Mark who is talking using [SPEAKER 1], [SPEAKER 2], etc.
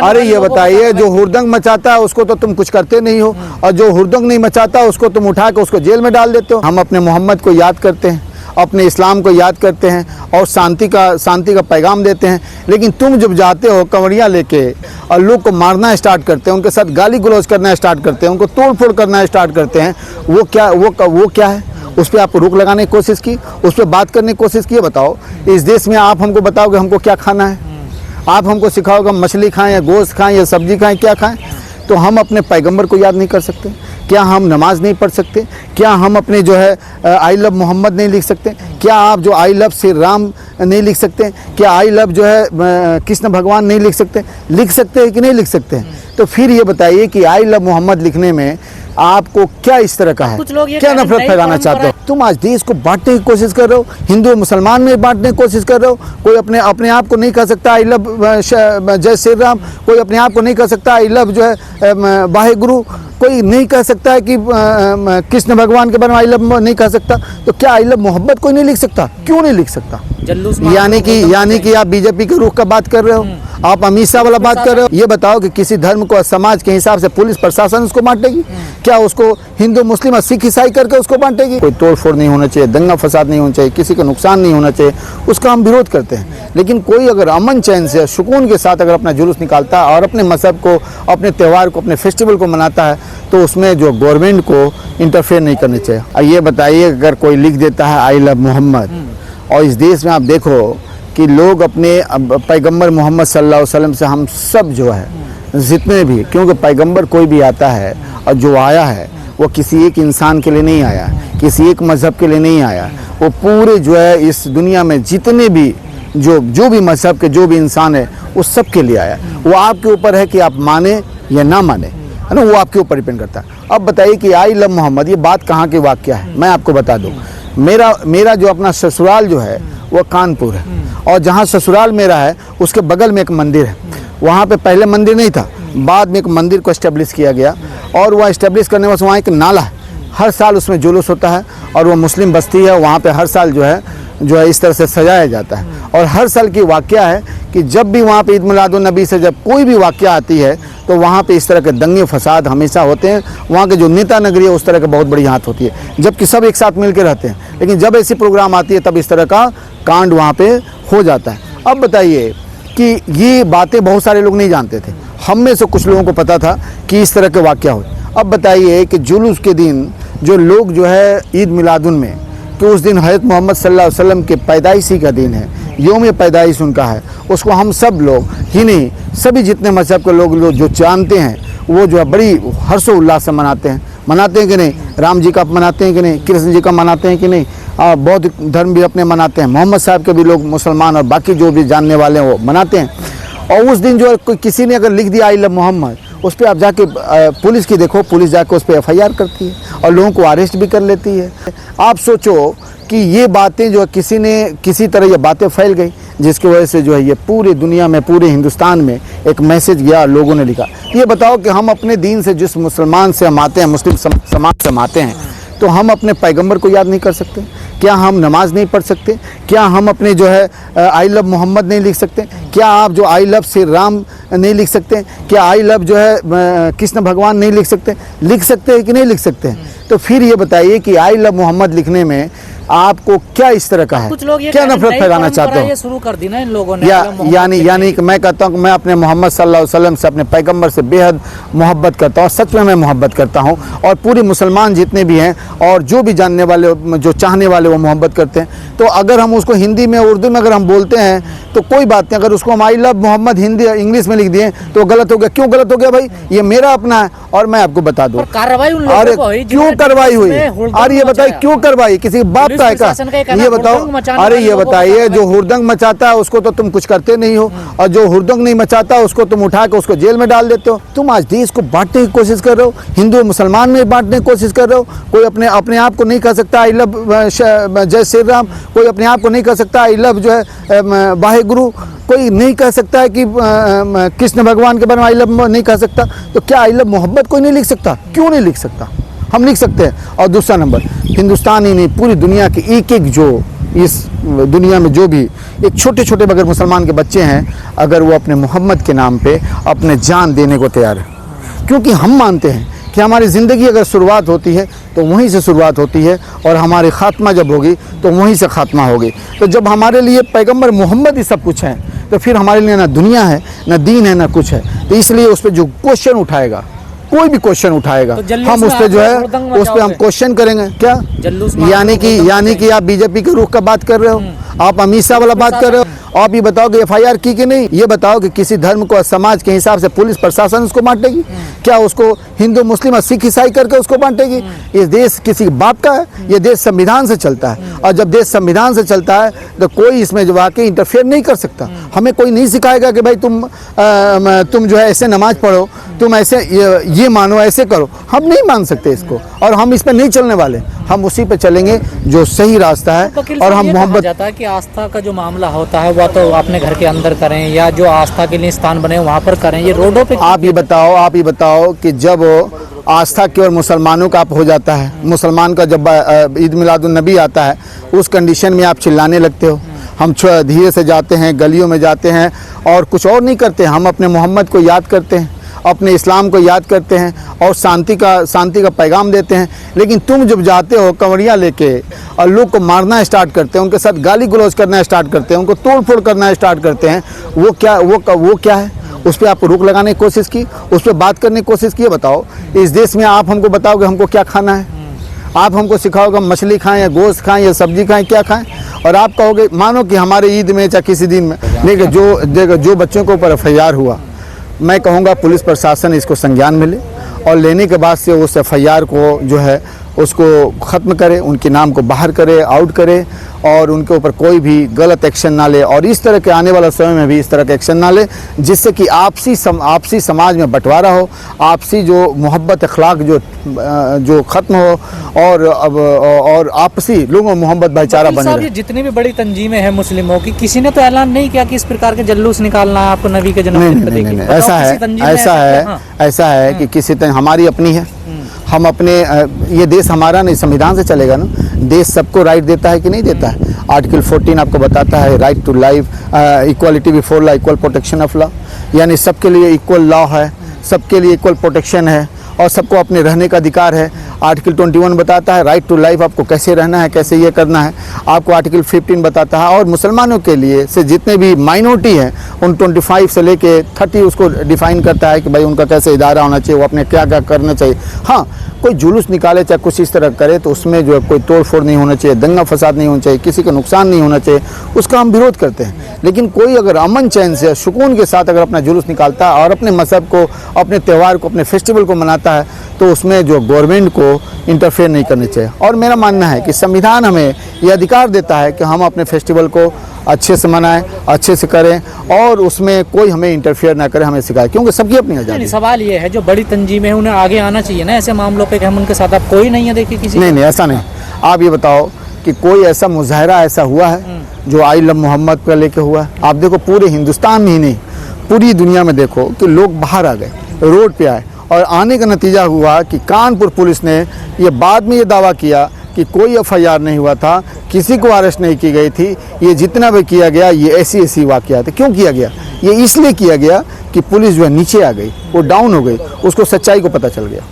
[SPEAKER 1] अरे ये बताइए, जो हुड़दंग मचाता है उसको तो तुम कुछ करते नहीं हो, और जो हुड़दंग नहीं मचाता उसको तुम उठा के उसको जेल में डाल देते हो। हम अपने मोहम्मद को याद करते हैं, अपने इस्लाम को याद करते हैं और शांति का पैगाम देते हैं। लेकिन तुम जब जाते हो कंवरियाँ लेके और लोग को मारना स्टार्ट करते हैं, उनके साथ गाली गलौज करना स्टार्ट करते हैं, उनको तोड़ फोड़ करना स्टार्ट करते हैं, वो क्या है? उस पर आप रोक लगाने की कोशिश की, उस पर बात करने की कोशिश की। बताओ, इस देश में आप हमको बताओगे हमको क्या खाना है? आप हमको सिखाओगे हम मछली खाएं या गोश्त खाएं या सब्जी खाएं, क्या खाएं? तो हम अपने पैगंबर को याद नहीं कर सकते? क्या हम नमाज नहीं पढ़ सकते? क्या हम अपने जो है आई लव मोहम्मद नहीं लिख सकते? क्या आप जो आई लव श्री राम नहीं लिख सकते? क्या आई लव जो है कृष्ण भगवान नहीं लिख सकते? लिख सकते हैं कि नहीं लिख सकते हैं? तो फिर ये बताइए कि आई लव मोहम्मद लिखने में आपको क्या इस तरह का है? क्या नफरत फैलाना चाहते हो? तुम आज देश को बांटने की कोशिश कर रहे हो, हिंदू मुसलमान में बांटने की कोशिश कर रहे हो। कोई अपने आप को नहीं कह सकता आई लव जय श्री राम, कोई अपने आप को नहीं कह सकता आई लव जो है वाहे गुरु, कोई नहीं कह सकता है कि कृष्ण भगवान के बारे में आई लव नहीं कह सकता। तो क्या आई लव मोहब्बत कोई नहीं लिख सकता? क्यों नहीं लिख सकता? यानी कि आप बीजेपी के रुख का बात कर रहे हो, आप अमित शाह वाला बात कर रहे हो। ये बताओ कि किसी धर्म को समाज के हिसाब से पुलिस प्रशासन उसको बांटेगी? क्या उसको हिंदू मुस्लिम और सिख ईसाई करके उसको बांटेगी? कोई तोड़ फोड़ नहीं होना चाहिए, दंगा फसाद नहीं होना चाहिए, किसी को नुकसान नहीं होना चाहिए, उसका हम विरोध करते हैं। लेकिन कोई अगर अमन चैन से सुकून के साथ अगर अपना जुलूस निकालता है और अपने मजहब को, अपने त्यौहार को, अपने फेस्टिवल को मनाता है, तो उसमें जो गवर्नमेंट को इंटरफेयर नहीं करनी चाहिए। और ये बताइए, अगर कोई लिख देता है आई लव मोहम्मद, और इस देश में आप देखो कि लोग अपने पैगंबर मोहम्मद सल्लल्लाहु अलैहि वसल्लम से हम सब जो है जितने भी, क्योंकि पैगंबर कोई भी आता है और जो आया है वो किसी एक इंसान के लिए नहीं आया, किसी एक मज़हब के लिए नहीं आया, वो पूरे जो है इस दुनिया में जितने भी जो भी मज़हब के जो भी इंसान है वो सब के लिए आया। वो आपके ऊपर है कि आप माने या ना माने, है ना, वो आपके ऊपर डिपेंड करता है। अब बताइए कि आई लव मोहम्मद ये बात कहाँ की वाक़या है? मैं आपको बता दूँ, मेरा जो अपना ससुराल जो है वो कानपुर है, और जहाँ ससुराल मेरा है उसके बगल में एक मंदिर है। वहाँ पे पहले मंदिर नहीं था, बाद में एक मंदिर को इस्टेब्लिश किया गया, और वह इस्टेब्लिश करने में वहाँ एक नाला है, हर साल उसमें जुलूस होता है, और वो मुस्लिम बस्ती है, वहाँ पे हर साल जो है इस तरह से सजाया जाता है। और हर साल की वाक़या है कि जब भी वहाँ पे ईद मिलादुन्नबी से जब कोई भी वाक़या आती है तो वहाँ पे इस तरह के दंगे फसाद हमेशा होते हैं। वहाँ के जो नेता नगरी है उस तरह के बहुत बड़ी हाथ होती है, जबकि सब एक साथ मिल के रहते हैं। लेकिन जब ऐसी प्रोग्राम आती है तब इस तरह का कांड वहाँ पे हो जाता है। अब बताइए कि ये बातें बहुत सारे लोग नहीं जानते थे, हम में से कुछ लोगों को पता था कि इस तरह के वाक़या हो। अब बताइए कि जुलूस के दिन जो लोग जो है ईद मिलादुन में, कि उस दिन हज़रत मोहम्मद सल्लल्लाहु अलैहि वसल्लम के पैदाइशी का दिन है, यौम पैदाइश उनका है, उसको हम सब लोग ही नहीं सभी जितने मज़हब के लोग जो जानते हैं वो जो है बड़ी हर्षोल्लास से मनाते हैं कि नहीं? राम जी का मनाते हैं कि नहीं? कृष्ण जी का मनाते हैं कि नहीं? बौद्ध धर्म भी अपने मनाते हैं, मोहम्मद साहब के भी लोग मुसलमान और बाकी जो भी जानने वाले हैं वो मनाते हैं। और उस दिन जो है किसी ने अगर लिख दिया आई लव मोहम्मद, उस पर आप जाके पुलिस की देखो, पुलिस जाके उस पर FIR करती है और लोगों को अरेस्ट भी कर लेती है। आप सोचो कि ये बातें जो किसी तरह ये बातें फैल गई, जिसकी वजह से जो है ये पूरी दुनिया में, पूरे हिंदुस्तान में एक मैसेज गया, लोगों ने लिखा। ये बताओ कि हम अपने दीन से जिस मुसलमान से हम आते हैं, मुस्लिम समाज से हम आते हैं, तो हम अपने पैगंबर को याद नहीं कर सकते? क्या हम नमाज नहीं पढ़ सकते? क्या हम अपने जो है आई लव मोहम्मद नहीं लिख सकते? क्या आप जो आई लव श्री राम नहीं लिख सकते? क्या आई लव जो है कृष्ण भगवान नहीं लिख सकते? लिख सकते हैं कि नहीं लिख सकते हैं? तो फिर ये बताइए कि आई लव मोहम्मद लिखने में आपको क्या इस तरह का है?
[SPEAKER 2] कुछ लोग ये
[SPEAKER 1] क्या नफरत फैलाना चाहते हो?
[SPEAKER 2] शुरू कर दी ना इन लोगों ने,
[SPEAKER 1] यानी कि मैं कहता हूँ कि मैं अपने मोहम्मद सल्लल्लाहु अलैहि वसल्लम से, अपने पैगंबर से बेहद मोहब्बत करता हूँ। सच में मैं मोहब्बत करता हूँ, और पूरी मुसलमान जितने भी हैं और जो भी जानने वाले, जो चाहने वाले, वो मोहब्बत करते हैं। तो अगर हम उसको हिंदी में, उर्दू में अगर हम बोलते हैं तो कोई बात नहीं, अगर उसको हम I love Mohammad Hindi English में लिख दिए तो गलत हो गया। क्यों गलत हो गया भाई? ये मेरा अपना है, और मैं आपको बता दूँ
[SPEAKER 2] कार्रवाई
[SPEAKER 1] अरे क्यों कार्रवाई हुई, और ये बताइए क्यों कार्रवाई? किसी बाप का है का? ये बताओ, अरे ये बताइए, जो हुड़दंग मचाता है उसको तो तुम कुछ करते नहीं हो, और जो हुड़दंग नहीं मचाता उसको तुम उठा के उसको जेल में डाल देते हो। तुम आज देश को बांटने की कोशिश कर रहे हो, हिंदू मुसलमान में बांटने की कोशिश कर रहे हो। कोई अपने आप को नहीं कह सकता आई लव जय श्री राम, कोई अपने आप को नहीं कह सकता आई लव जो है वाहे गुरु, कोई नहीं कह सकता है कि कृष्ण भगवान के बारे में आई लव नहीं कह सकता। तो क्या आई लव मोहब्बत कोई नहीं लिख सकता? क्यों नहीं लिख सकता? हम लिख सकते हैं। और दूसरा नंबर, हिंदुस्तान ही नहीं पूरी दुनिया के एक जो इस दुनिया में जो भी एक छोटे छोटे अगर मुसलमान के बच्चे हैं, अगर वो अपने मोहम्मद के नाम पे अपने जान देने को तैयार है, क्योंकि हम मानते हैं कि हमारी ज़िंदगी अगर शुरुआत होती है तो वहीं से शुरुआत होती है, और हमारी ख़ात्मा जब होगी तो वहीं से ख़ात्मा होगी। तो जब हमारे लिए पैगंबर मोहम्मद ही सब कुछ है, तो फिर हमारे लिए ना दुनिया है, ना दीन है, ना कुछ है। तो इसलिए उस पर जो क्वेश्चन उठाएगा, कोई भी क्वेश्चन उठाएगा,
[SPEAKER 2] तो
[SPEAKER 1] हम उस पर जो है उस पर हम क्वेश्चन करेंगे। क्या यानी कि आप बीजेपी के रुख का बात कर रहे हो, आप अमित शाह वाला बात कर रहे हो। आप ये बताओ कि एफआईआर की कि नहीं, ये बताओ कि किसी धर्म को समाज के हिसाब से पुलिस प्रशासन उसको बांटेगी? क्या उसको हिंदू मुस्लिम और सिख ईसाई करके उसको बांटेगी? ये देश किसी बाप का है? ये देश संविधान से चलता है, और जब देश संविधान से चलता है तो कोई इसमें जो वाकई इंटरफेयर नहीं कर सकता। हमें कोई नहीं सिखाएगा कि भाई तुम जो है ऐसे नमाज पढ़ो, तुम ऐसे ये मानो, ऐसे करो। हम नहीं मान सकते इसको, और हम इस पर नहीं चलने वाले। हम उसी पे चलेंगे जो सही रास्ता है। और हम मोहब्बत
[SPEAKER 2] जाता है कि आस्था का जो मामला होता है वह तो अपने घर के अंदर करें, या जो आस्था के लिए स्थान बने वहाँ पर करें, ये रोडों पे।
[SPEAKER 1] आप ये बताओ कि जब आस्था की ओर मुसलमानों का आप हो जाता है, मुसलमान का जब ईद मिलादुन नबी आता है, उस कंडीशन में आप चिल्लाने लगते हो। हम धीरे से जाते हैं, गलियों में जाते हैं और कुछ और नहीं करते। हम अपने मोहम्मद को याद करते हैं, अपने इस्लाम को याद करते हैं और शांति का पैगाम देते हैं। लेकिन तुम जब जाते हो कंवरियाँ लेके और लोग को मारना स्टार्ट करते हैं, उनके साथ गाली गलौज करना स्टार्ट करते हैं, उनको तोड़ फोड़ करना स्टार्ट करते हैं, वो क्या है? उस पर आप रोक लगाने की कोशिश की, उस पर बात करने की कोशिश की। बताओ, इस देश में आप हमको बताओगे हमको क्या खाना है? आप हमको सिखाओगे हम मछली खाएं या गोश्त खाएं या सब्जी खाएं, क्या खाएं? और आप कहोगे मानो कि हमारे ईद में चाहे किसी दिन में। लेकिन जो बच्चों के ऊपर एफआईआर हुआ, मैं कहूँगा पुलिस प्रशासन इसको संज्ञान मिले और लेने के बाद से उस एफआईआर को जो है उसको ख़त्म करे, उनके नाम को बाहर करे, आउट करे, और उनके ऊपर कोई भी गलत एक्शन ना ले, और इस तरह के आने वाला समय में भी इस तरह का एक्शन ना ले, जिससे कि आपसी समाज में बंटवारा हो, आपसी जो मोहब्बत अखलाक जो ख़त्म हो, और आपसी लोगों में मोहब्बत भाईचारा बने रहे।
[SPEAKER 2] जितनी भी बड़ी तंजीमें हैं मुस्लिमों की, किसी ने तो ऐलान नहीं किया कि इस प्रकार के जुलूस निकालना है आपको नबी के जन्मदिन पर।
[SPEAKER 1] नहीं, ऐसा है कि किसी हमारी अपनी है, हम अपने ये देश हमारा नहीं, संविधान से चलेगा ना। देश सबको राइट देता है कि नहीं देता है? आर्टिकल 14 आपको बताता है right to life, equality before law, equal protection of law, यानी सबके लिए इक्वल लॉ है, सबके लिए इक्वल प्रोटेक्शन है, और सबको अपने रहने का अधिकार है। आर्टिकल 21 बताता है राइट टू लाइफ, आपको कैसे रहना है, कैसे ये करना है। आपको आर्टिकल 15 बताता है, और मुसलमानों के लिए से जितने भी माइनॉरिटी हैं उन 25 से लेके 30 उसको डिफाइन करता है कि भाई उनका कैसे इदारा होना चाहिए, वो अपने क्या क्या करना चाहिए। हाँ, कोई जुलूस निकाले चाहे कुछ इस तरह करे तो उसमें जो है कोई तोड़ फोड़ नहीं होना चाहिए, दंगा फसाद नहीं होना चाहिए, किसी का नुकसान नहीं होना चाहिए, उसका हम विरोध करते हैं। लेकिन कोई अगर अमन चैन से सुकून के साथ अगर अपना जुलूस निकालता है और अपने मजहब को, अपने त्यौहार को, अपने फेस्टिवल को मनाता है, तो उसमें जो गवर्नमेंट को इंटरफेयर नहीं करनी चाहिए। और मेरा मानना है कि संविधान हमें ये अधिकार देता है कि हम अपने फेस्टिवल को अच्छे से मनाएं, अच्छे से करें, और उसमें कोई हमें इंटरफेयर ना करे, हमें सिखाए, क्योंकि सबकी अपनी आज़ादी है।
[SPEAKER 2] सवाल ये है, जो बड़ी तंजीमें हैं उन्हें आगे आना चाहिए ना ऐसे मामलों पे, कि हम उनके साथ, आप कोई नहीं है देखिए किसी?
[SPEAKER 1] नहीं, ऐसा नहीं। आप ये बताओ कि कोई ऐसा मुजाहरा ऐसा हुआ है जो आई लव मोहम्मद पर लेके हुआ है? आप देखो पूरे हिंदुस्तान में ही नहीं, पूरी दुनिया में देखो कि लोग बाहर आ गए, रोड पे आए, और आने का नतीजा हुआ कि कानपुर पुलिस ने ये बाद में ये दावा किया कि कोई एफआईआर नहीं हुआ था, किसी को अरेस्ट नहीं की गई थी, ये जितना भी किया गया ये ऐसी वाक़यात है। क्यों किया गया? ये इसलिए किया गया कि पुलिस जो है नीचे आ गई, वो डाउन हो गई, उसको सच्चाई को पता चल गया।